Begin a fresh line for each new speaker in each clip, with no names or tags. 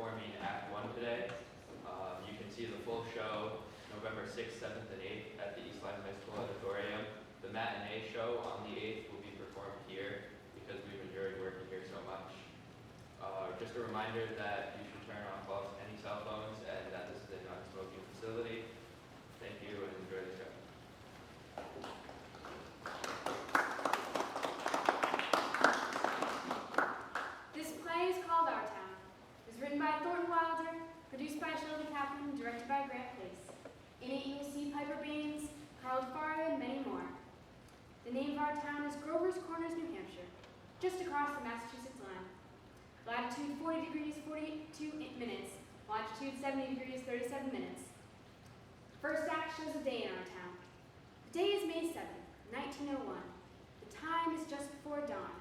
performing Act 1 today. You can see the full show November 6th, 7th, and 8th at the East Lyme High School Auditorium. The matinee show on the 8th will be performed here because we've enjoyed working here so much. Just a reminder that you should turn off any cell phones and that this is a non-smoking facility. Thank you and enjoy the show.
This play is called Our Town. It was written by Thorton, produced by Shelby Kaplan, directed by Grant Place. In it you will see Piper Baines, Carl Farr, and many more. The name of our town is Grover's Corners, New Hampshire, just across the Massachusetts line. Latitude 40 degrees 42 minutes, longitude 70 degrees 37 minutes. First act shows a day in our town. The day is May 7th, 1901. The time is just before dawn.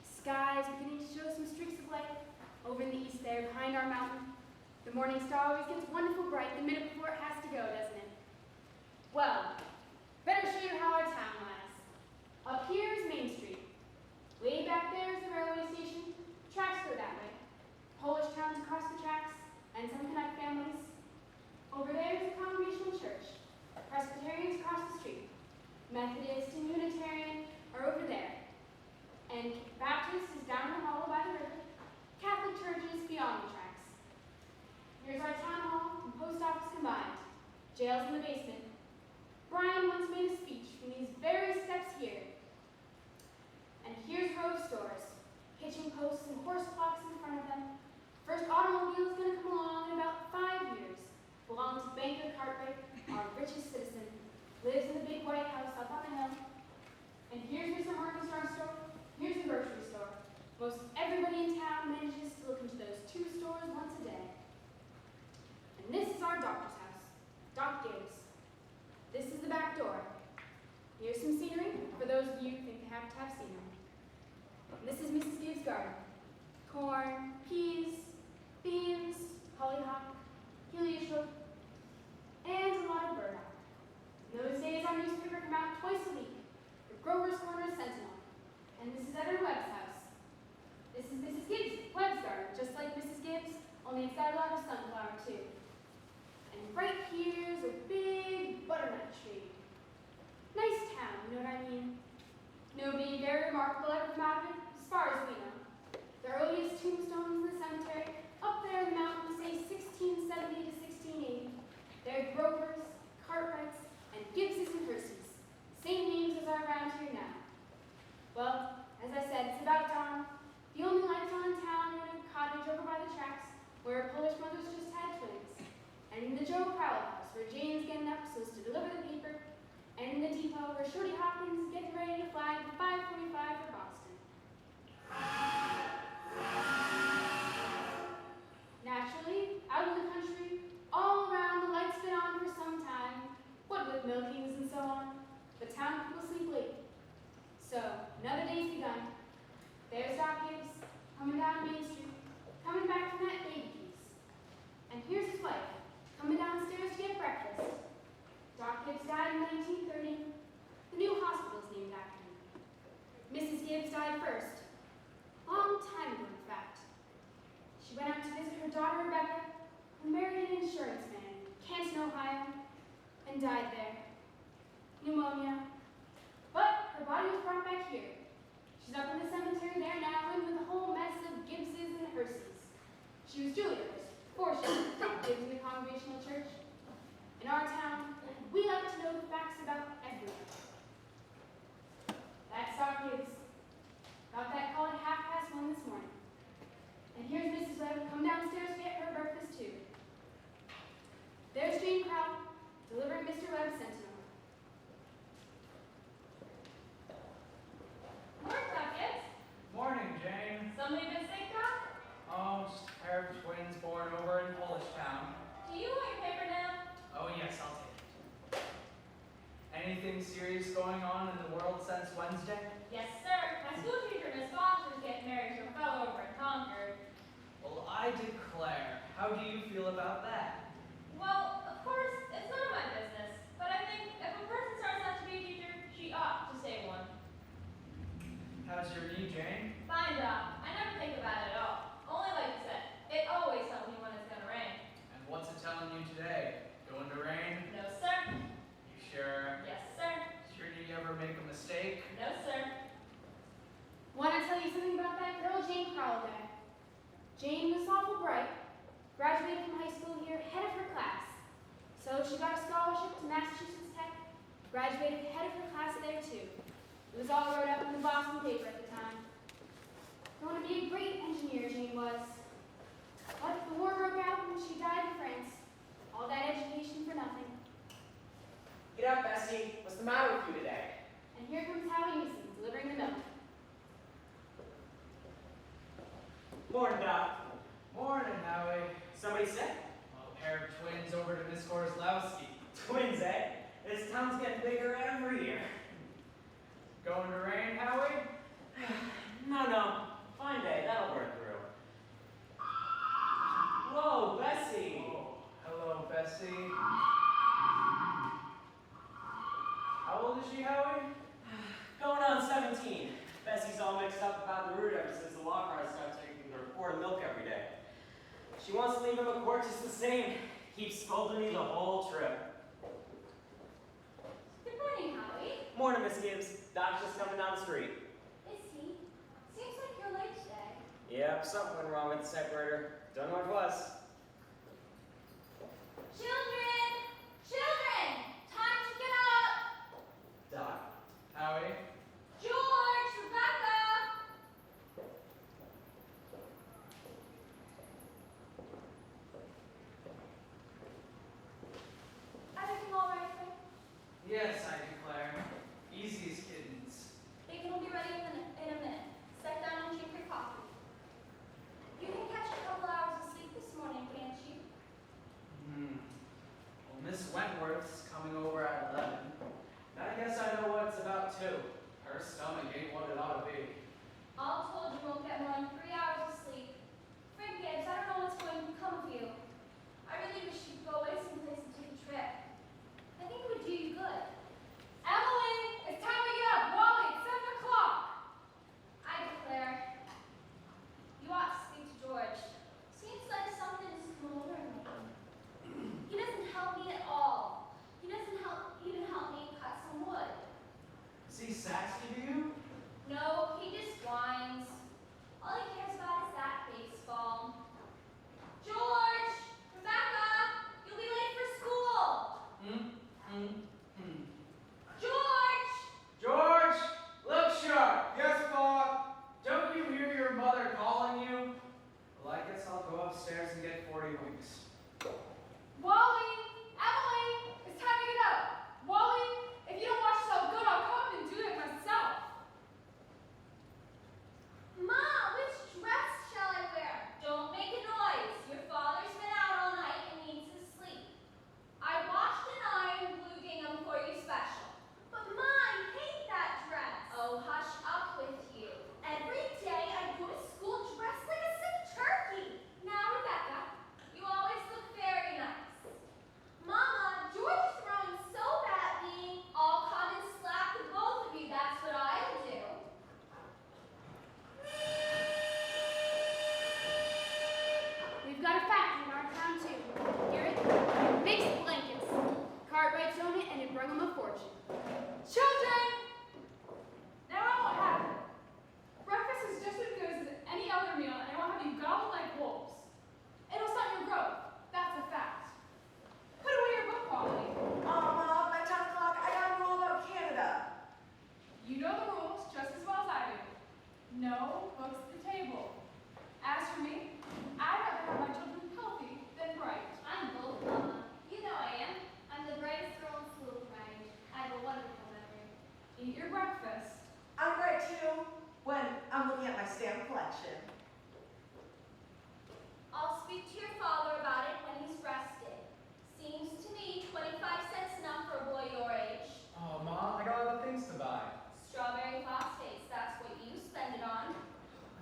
Sky is beginning to show some streaks of light over in the east there behind our mountain. The morning star always gets wonderful bright the minute before it has to go, doesn't it? Well, better show you how our town lies. Up here is Main Street. Way back there is the railway station. Tracks go that way. Polish towns across the tracks, and some connect families. Over there is the Congregational Church. Presbyterians across the street. Methodist and Unitarian are over there. And Baptist is down the hall by the river. Catholic Church is beyond the tracks. Here's our town hall and post office combined. Jail's in the basement. Brian once made a speech from these very steps here. And here's row of stores, hitching posts and horse blocks in front of them. First automobile is going to come along in about 5 years. Belongs to Banker Cartwright, our richest citizen. Lives in the big white house up on the hill. And here's Mr. Martin's drugstore. Here's the grocery store. Most everybody in town manages to look into those 2 stores once a day. And this is our doctor's house, Doc Gibbs. This is the back door. Here's some scenery for those of you who think they have to have scenery. And this is Mrs. Gibbs' garden. Corn, peas, beans, hollyhock, heliotrope, and a lot of burdock. In those days, our newspaper came out twice a week, the Grover's Corners Sentinel. And this is Editor Webb's house. This is Mrs. Gibbs' Webb's garden, just like Mrs. Gibbs, only it's got a lot of sunflower too. And right here's a big butternut tree. Nice town, you know what I mean? Nobody very remarkable ever come out of it, as far as we know. The earliest tombstones in the cemetery, up there in the mountains, say 1670 to 1680. They're Grovers, Cartwrights, and Gibbses and Herseys. Same names as are around here now. Well, as I said, it's about dawn. The only lights on in town are in a cottage over by the tracks, where Polish mothers just had twins. And in the Joe Crowell house, where Jane's getting up so as to deliver the paper. And in the depot, where Shorty Hopkins is getting ready to fly the 545 for Boston. Naturally, out in the country, all around, the lights been on for some time, what with milkings and so on. But town people sleep late. So, another day's begun. There's Doc Gibbs, coming down Main Street, coming back from that baby piece. And here's his wife, coming downstairs to get breakfast. Doc Gibbs died in 1930. The new hospital is named after him. Mrs. Gibbs died first. Long time ago, in fact. She went out to visit her daughter, Rebecca, who married an insurance man in Canton, Ohio, and died there. Pneumonia. But her body was brought back here. She's up in the cemetery there now, living with a whole mess of Gibbses and Herseys. She was Julia's, before she was Doc Gibbs in the Congregational Church. In our town, we like to know the facts about everyone. That's Doc Gibbs. Got that call at 1:30 this morning. And here's Mrs. Webb, come downstairs to get her breakfast too. There's Jane Crowell, delivering Mr. Webb's Sentinel.
Morning, Doc Gibbs.
Morning, Jane.
Somebody been sick, Doc?
Oh, just a pair of twins born over in Polish Town.
Do you want your paper now?
Oh, yes, I'll take it. Anything serious going on in the world since Wednesday?
Yes, sir. My school teacher, Miss Foster, is getting married to a fellow over in Concord.
Well, I declare. How do you feel about that?
Well, of course, it's none of my business. But I think if a person starts out to be a teacher, she ought to stay one.
How's your knee, Jane?
Fine, Doc. I never take
Graduated from high school here, head of her class. So she got a scholarship to Massachusetts Tech, graduated head of her class there too. It was all wrote up in the Boston paper at the time. Going to be a great engineer, Jane was. But the war broke out and she died in France. All that education for nothing.
Get up, Bessie. What's the matter with you today?
And here comes Howie Newsom delivering the milk.
Morning, Doc.
Morning, Howie.
Somebody sick?
A pair of twins over to Miss Gorzlowski.
Twins, eh? This town's getting bigger every year.
Going to rain, Howie?
No. Fine day. That'll work through. Whoa, Bessie.
Oh, hello, Bessie. How old is she, Howie?
Going on 17. Bessie's all mixed up about the route ever since the law cars started taking her quart of milk every day. She wants to leave him a quart just the same. Keeps scolding me the whole trip.
Good morning, Howie.
Morning, Miss Gibbs. Doc's just coming down the street.
Is he? Seems like you're late today.
Yep, something went wrong with the separator. Don't know what it was.
Children! Children! Time to get up!
Doc?
Howie?
George! Rebecca! Everything all right, Frank?
Yes, I declare. Easy as kittens.
Bacon will be ready in a minute. Sit down and drink your coffee. You can catch a couple hours of sleep this morning, can't you?
Well, Miss Wentworth's coming over at 11. And I guess I know what it's about, too. Her stomach ain't what it ought to be.
All told, you won't get more than 3 hours of sleep. Frank Gibbs, I don't know what's going to become of you. I really wish you'd go away someplace and take a trip. I think it would do you good.
Emily, it's time to get up. Wally, it's 7 o'clock.
I declare, you ought to speak to George. Seems like something's come over him lately. He doesn't help me at all. He doesn't even help me cut some wood.
Is he sassy to you?
No, he just whines. All he cares about is that baseball. George! Rebecca! You'll be late for school! George!
George! Look sharp! Yes, Bob? Don't you hear your mother calling you? Well, I guess I'll go upstairs and get 40 winks.
Wally, Emily, it's time to get up. Wally, if you don't watch yourself good, I'll come and do it myself.
Ma, which dress shall I wear? Don't make a noise. Your father's been out all night and needs his sleep. I washed and ironed blue gingham for you special. But Ma, I hate that dress. Oh, hush up with you. Every day I go to school dressed like a sick turkey. Now, Rebecca, you always look very nice. Mama, George is throwing so badly. I'll come and slap the both of you. That's what I'll do.
We've got a factory in our town too. Hear it? It makes blankets. Cartwrights own it, and it brung them a fortune. Children! Now I won't have it. Breakfast is just as good as any other meal, and I won't have you gobble like wolves. It'll stunt your growth. That's a fact. Put away your book, Wally.
Mom, by 10 o'clock, I gotta know all about Canada.
You know the rules just as well as I do. No books at the table. As for me, I'd rather have my children healthy than bright.
I'm both, Mama. You know I am. I'm the brightest girl in school, right? I have a wonderful memory.
Eat your breakfast.
I'm great too, when I'm looking at my stamp collection.
I'll speak to your father about it when he's rested. Seems to me 25 cents enough for a boy your age.
Oh, Mom, I got other things to buy.
Strawberry phosphates, that's what you spend it on.
I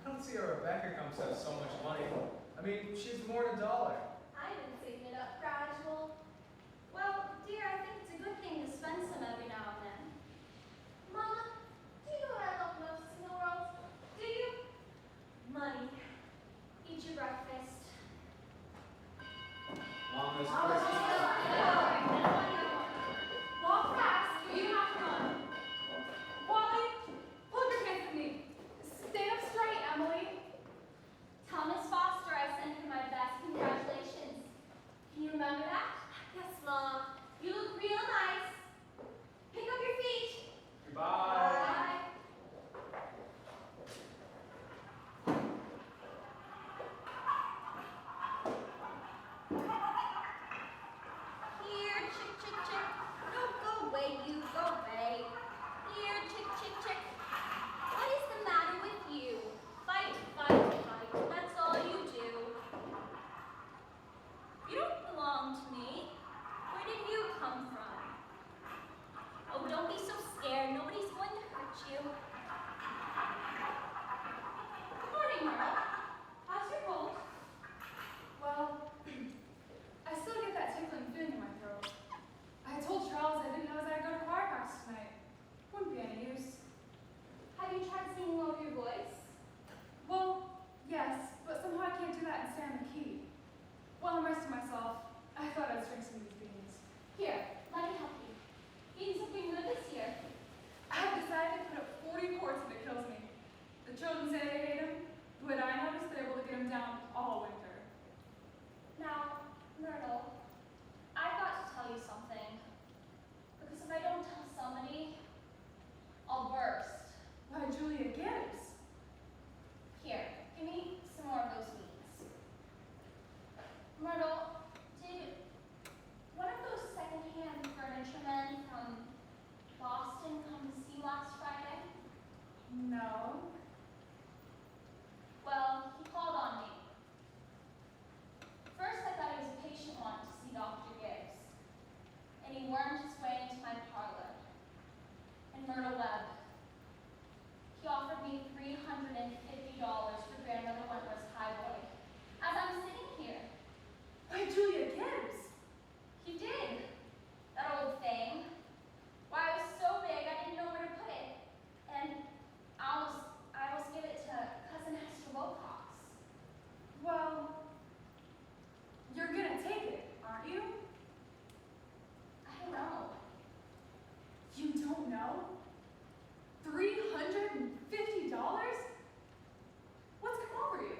don't see how Rebecca comes to have so much money. I mean, she's more than $1.
I've been saving it up gradual. Well, dear, I think it's a good thing to spend some every now and then. Mama, do you know what I love most in the world? Do you? Money. Eat your breakfast.
Mom, there's
Walk fast, but you don't have to run. Wally, hold your hands at me. Stand up straight, Emily.
Tell Miss Foster I send her my best congratulations. Here, chick, chick, chick. No, go away, you, go away. Here, chick, chick, chick. What is the matter with you? Fight, fight, fight. That's all you do. You don't belong to me. Where did you come from? Oh, don't be so scared. Nobody's going to hurt you. Good morning, Myrtle. How's your cold?
Well, I still get that tickling feeling in my throat. I told Charles I didn't know I'd go to choir practice tonight. Wouldn't be any use.
Have you tried singing over your voice?
Well, yes, but somehow I can't do that and stay on the key. While I'm resting myself, I thought I'd drink some of these beans.
Here, let me help you. Beans have been good this year.
I have decided to put up 40 quarts if it kills me. The children say they hate them, but I noticed they're able to get them down all winter.
Now, Myrtle, I've got to tell you something. Because if I don't tell somebody, I'll burst.
Why, Julia Gibbs.
Here, give me some more of those beans. Myrtle, did one of those secondhand furniture men from Boston come to see you last Friday?
No.
Well, he called on me. First, I thought he was a patient wanting to see Dr. Gibbs, and he wormed his way into my parlor. And Myrtle Webb. He offered me $350 for Grandmother Wentworth's highboy. As I'm sitting here,
Why, Julia Gibbs.
he did. That old thing. Why, it was so big I didn't know where to put it. And I almost gave it to Cousin Hester Wilcox.
Well, you're gonna take it, aren't you?
I don't know.
You don't know? $350? What's come over you?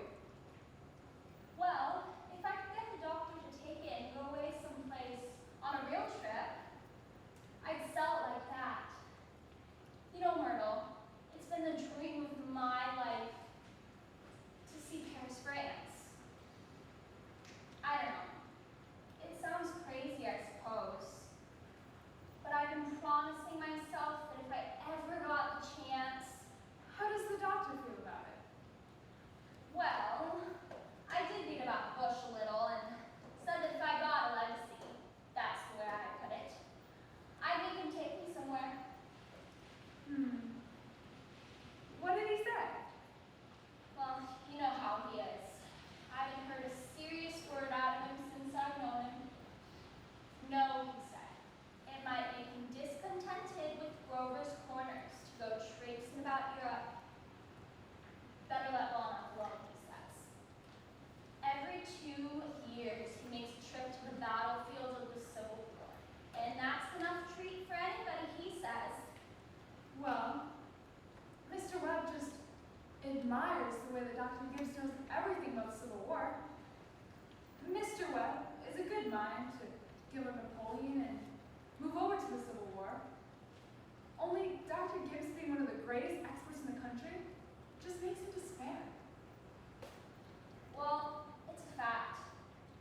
Well, if I could get the doctor to take it and go away someplace on a real trip, I'd sell it like that. You know, Myrtle, it's been the dream of my life to see Paris, France. I don't know. It sounds crazy, I suppose. But I've been promising myself that if I ever got the chance,
How does the doctor feel about it?
well, I did beat about the bush a little and said that if I got a legacy, that's the way I put it, I'd make him take me somewhere.
What did he say?
Well, you know how he is. I haven't heard a serious word out of him since I've known him. No, he said. It might make him discontented with Grover's Corners to go traipsing about Europe. Better let well enough alone, he says. Every 2 years, he makes a trip to the battlefield of the Civil War. And that's enough treat for anybody, he says.
Well, Mr. Webb just admires the way that Dr. Gibbs knows everything about the Civil War. Mr. Webb is a good mind to give up Napoleon and move over to the Civil War. Only Dr. Gibbs being one of the greatest experts in the country just makes him despair.
Well, it's a fact.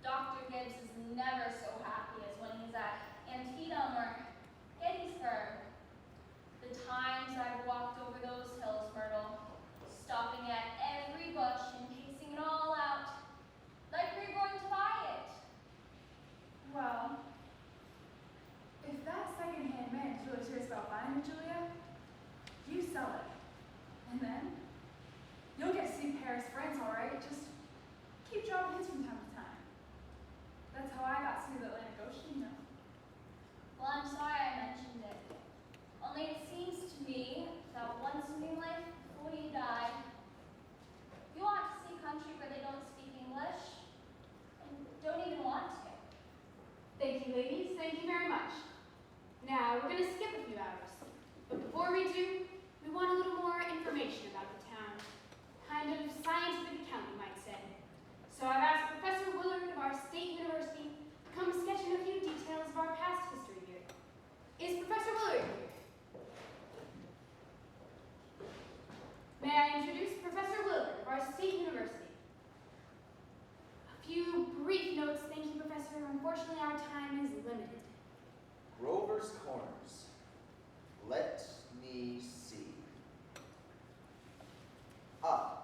Dr. Gibbs is never so happy as when he's at Antietam or Gettysburg. The times I've walked over those hills, Myrtle, stopping at every bush and casing it all out, like we're going to buy it.
Well, if that second-hand man is really serious about buying it, Julia, you sell it. And then you'll get to see Paris, France, all right? Just keep dropping hints from time to time. That's how I got to see the Atlantic Ocean, you know.
Well, I'm sorry I mentioned it. Only it seems to me that once in your life, before you die, you ought to see a country where they don't speak English and don't even want to.
Thank you, ladies. Thank you very much. Now, we're going to skip a few hours. But before we do, we want a little more information about the town. Kind of scientific account, you might say. So I've asked Professor Willard of our state university to come sketch in a few details of our past history here. Is Professor Willard here? May I introduce Professor Willard of our state university? A few brief notes, thank you, Professor. Unfortunately, our time is limited.
Grover's Corners. Let me see. Ah,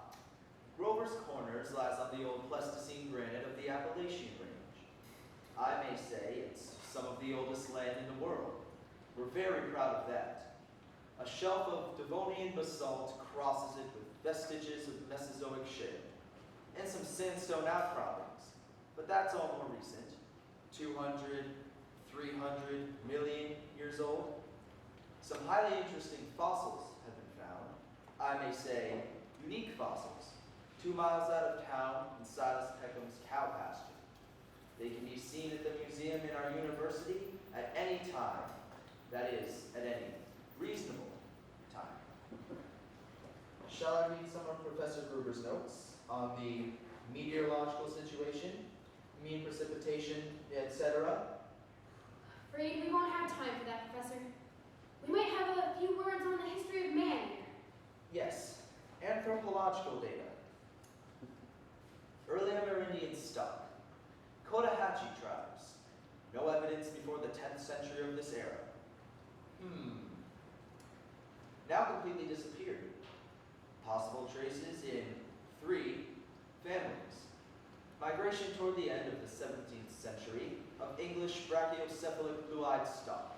Grover's Corners lies on the old Pleistocene granite of the Appalachian Range. I may say it's some of the oldest land in the world. We're very proud of that. A shelf of Devonian basalt crosses it with vestiges of Mesozoic shale and some sandstone outcroppings, but that's all more recent. 200, 300 million years old. Some highly interesting fossils have been found. I may say unique fossils, 2 miles out of town in Silas Peckham's cow pasture. They can be seen at the museum in our university at any time. That is, at any reasonable time. Shall I read some of Professor Gruber's notes on the meteorological situation, mean precipitation, etc.?
Afraid we won't have time for that, Professor. We might have a few words on the history of man here.
Yes, anthropological data. Early Amerindian stock. Cotahatchee tribes. No evidence before the 10th century of this era. Now completely disappeared. Possible traces in 3 families. Migration toward the end of the 17th century of English brachiocephalic blue-eyed stock.